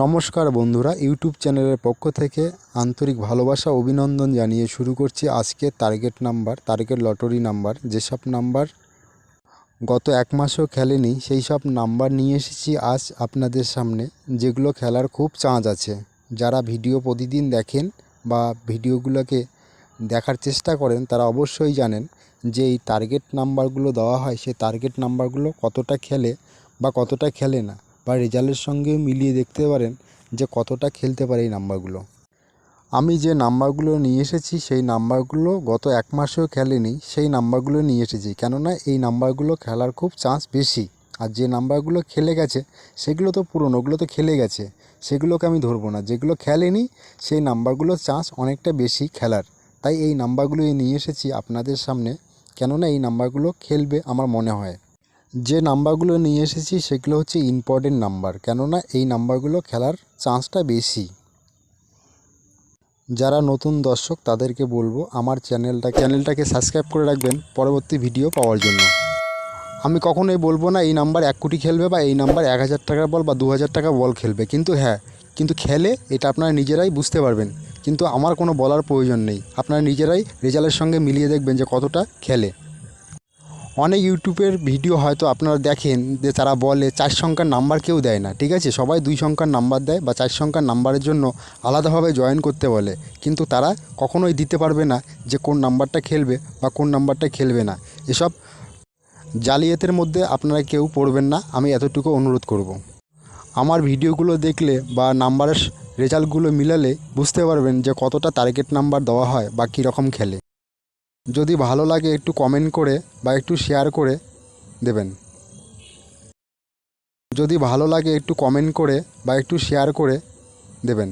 নমস্কার বন্ধুরা, ইউটিউব চ্যানেলের পক্ষ থেকে আন্তরিক ভালোবাসা অভিনন্দন জানিয়ে শুরু করছি আজকে টার্গেট লটারি নাম্বার। যেসব নাম্বার গত এক মাসও খেলেনি সেই সব নাম্বার নিয়ে এসেছি আজ আপনাদের সামনে, যেগুলো খেলার খুব চান্স আছে। যারা ভিডিও প্রতিদিন দেখেন বা ভিডিওগুলোকে দেখার চেষ্টা করেন তারা অবশ্যই জানেন যে এই টার্গেট নাম্বারগুলো দেওয়া হয়, সেই টার্গেট নাম্বারগুলো কতটা খেলে বা কতটা খেলে না, বা রেজাল্টের সঙ্গে মিলিয়ে দেখতে পারেন যে কতটা খেলতে পারে এই নাম্বারগুলো। আমি যে নাম্বারগুলো নিয়ে এসেছি সেই নাম্বারগুলো গত এক মাসেও খেলেনি, সেই নাম্বারগুলো নিয়ে এসেছি। কেননা এই নাম্বারগুলো খেলার খুব চান্স বেশি। আর যে নাম্বারগুলো খেলে গেছে সেগুলো তো পুরনো, ওগুলো তো খেলে গেছে, সেগুলোকে আমি ধরবো না। যেগুলো খেলেনি সেই নাম্বারগুলোর চান্স অনেকটা বেশি খেলার, তাই এই নাম্বারগুলো নিয়ে এসেছি আপনাদের সামনে। কেননা এই নাম্বারগুলো খেলবে আমার মনে হয়। যে নাম্বারগুলো নিয়ে এসেছি সেগুলো হচ্ছে ইম্পর্টেন্ট নাম্বার, কেননা এই নাম্বারগুলো খেলার চান্সটা বেশি। যারা নতুন দর্শক তাদেরকে বলবো আমার চ্যানেলটাকে সাবস্ক্রাইব করে রাখবেন পরবর্তী ভিডিও পাওয়ার জন্য। আমি কখনোই বলবো না এই নাম্বার 1 কোটি খেলবে বা এই নাম্বার 1000 টাকার বল বা 2000 টাকা বল খেলবে, কিন্তু খেলে এটা আপনারা নিজেরাই বুঝতে পারবেন। কিন্তু আমার কোনো বলার প্রয়োজন নেই, আপনারা নিজেরাই রেজাল্টের সঙ্গে মিলিয়ে দেখবেন যে কতটা খেলে। অনেক ইউটিউবের ভিডিও হয়তো আপনারা দেখেন যে তারা বলে 4 সংখ্যার নাম্বার কেউ দেয় না, ঠিক আছে, সবাই 2 সংখ্যার নাম্বার দেয় বা 4 সংখ্যার নাম্বারের জন্য আলাদাভাবে জয়েন করতে বলে, কিন্তু তারা কখনোই দিতে পারবে না যে কোন নাম্বারটা খেলবে বা কোন নাম্বারটা খেলবে না। এসব জালিয়াতের মধ্যে আপনারা কেউ পড়বেন না, আমি এতটুকু অনুরোধ করব। আমার ভিডিওগুলো দেখলে বা নাম্বারের রেজাল্টগুলো মিলালে বুঝতে পারবেন যে কতটা টার্গেট নাম্বার দেওয়া হয় বা কীরকম খেলে। যদি ভালো লাগে একটু কমেন্ট করে বা একটু শেয়ার করে দেবেন। যদি ভালো লাগে একটু কমেন্ট করে বা একটু শেয়ার করে দেবেন।